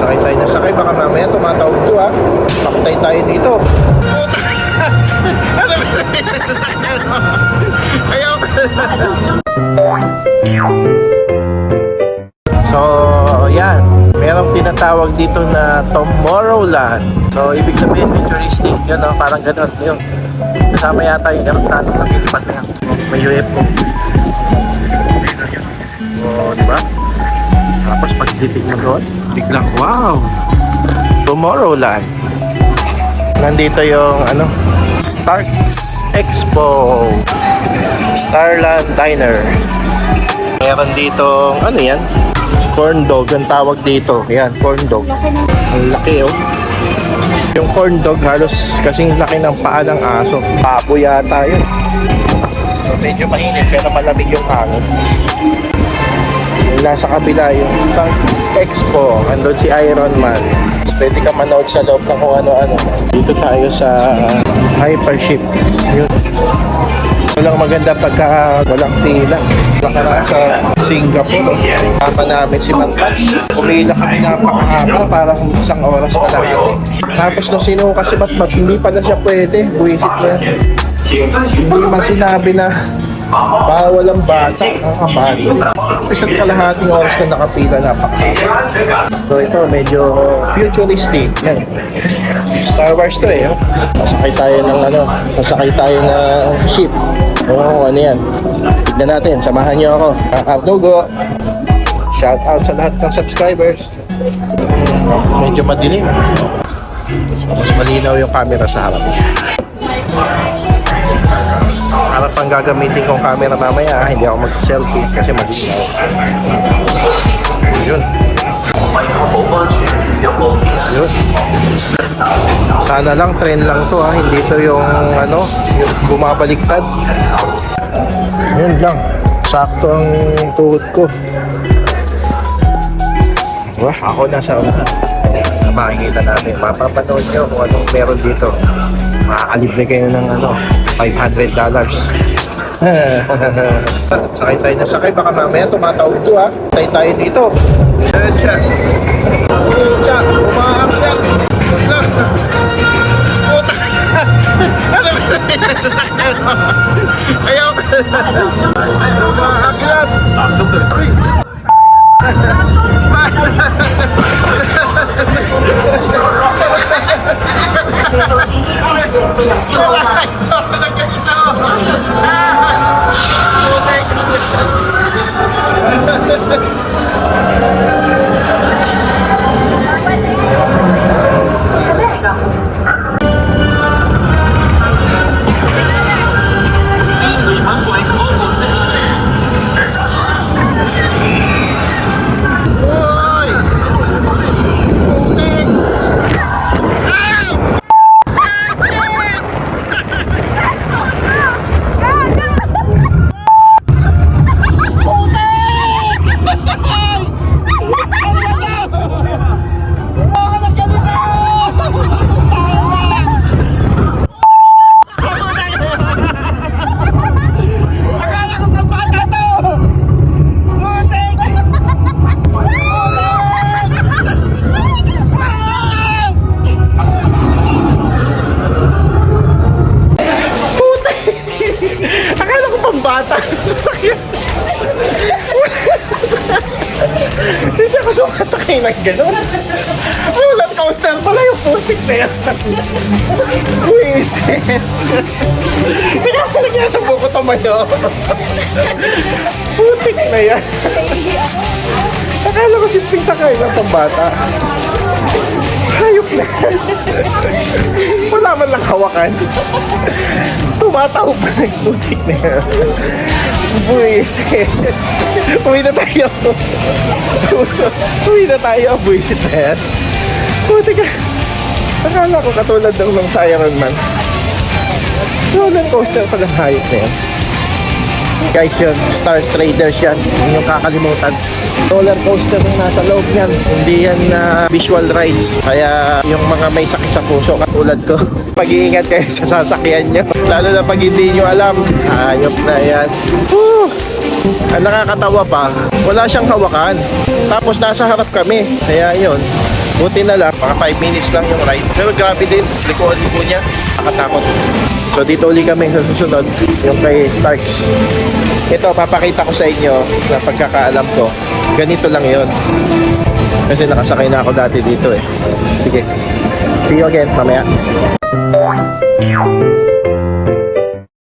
Sakay tayo na sakay. Baka mamaya tumatawag to ha. Pakutay tayo dito. Ano ba sabihin na sasakyan mo? Ayaw ka. So, yan. Merong tinatawag dito na Tomorrowland. So, ibig sabihin, futuristic. Yun, no? Parang ganun. Yun. Kasama yata yung aeroplano na nilipad na yan. May UFO. O, diba? Tapos, pagditig mo doon, biglang, wow! Tomorrowland. Nandito yung, Starks Expo. Starland Diner. Meron dito, yan? Corn dog, ang tawag dito. Yan, corn dog. Ang laki, oh. Yung corn dog, halos kasing laki ng paa ng aso. Papo yata yun. So, medyo mainit, pero malamig yung hangin. Yung nasa kabila, yung Stark Expo. Andun si Iron Man. Pwede ka manood sa loob ng kung ano-ano. Dito tayo sa Hypership. Yun. Walang maganda pagka walang pila. Nakaraan sa Singapore, kasama namin si Mantan. Pumila kami napakahaba, parang isang oras ka lang ito. Tapos nung sinuka si Matmat, hindi pa na siya pwede. Buwisit na. Hindi man sinabi na bawal ang bata. Nakakapagod. Isa't kalahating oras ka nakapila, napakahaba. So ito, medyo futuristic. Yan. Star Wars to eh. Sasakay tayo ng ship. Oo, ano yan. Tignan natin, samahan niyo ako. Ardugo. Shout out sa lahat ng subscribers. Medyo madilim. Mas malinaw yung camera sa harap. Harap ang gagamitin kong camera mamaya. Hindi ako mag-selfie kasi malinaw. Yun. Yun. Sana lang trend lang to ha. Hindi to yung yung bumabaliktad. Yun lang. Sakto ang tuhod ko. Wah, ako nasa unahan. Makikita natin. Mapapanood nyo kung anong meron dito. Makakalibre kayo ng $500. Sakay tayo na sakay. Baka mamaya tumatawag to ha. Sakay tayo dito. Diyan. Diyan. Umaakyat. Puta. Ano ba sabihin na sasakyan mo? Ayaw ka. Umaakyat. Uy. Hindi ako sumasakay ng gano'n. Roller coaster pala yung putik na yan. Buisit. Hindi ako nagyan sa buko tumayo. Putik na yan. Akala ko simpleng sakay ng pambata. Hayop na. Wala man lang hawakan. Tumataw pa ng putik na yan. Buisit. Uwi na tayo. Uwi na tayo. Buisit na yan. Putik ka. Akala ko katulad ng sa Iron Man. Roller coaster pa ng hayop na yan. Guys, yun, Star Traders yan. Yung kakalimutan. Roller coaster yung nasa loob yan. Hindi yan visual rides. Kaya yung mga may sakit sa puso katulad ko, mag-iingat kayo sa sasakyan nyo. Lalo na pag hindi nyo alam, hayop na yan. Ang nakakatawa pa, wala siyang hawakan. Tapos nasa harap kami. Kaya yun, Buti na lang, mga 5 minutes lang yung ride. Pero grabe din, liko-liko niya. Nakatakot. So dito uli kami sa susunod, yung kay Starks. Ito, papakita ko sa inyo na pagkakaalam ko, ganito lang yon. Kasi nakasakay na ako dati dito eh. Sige. See you again, mamaya.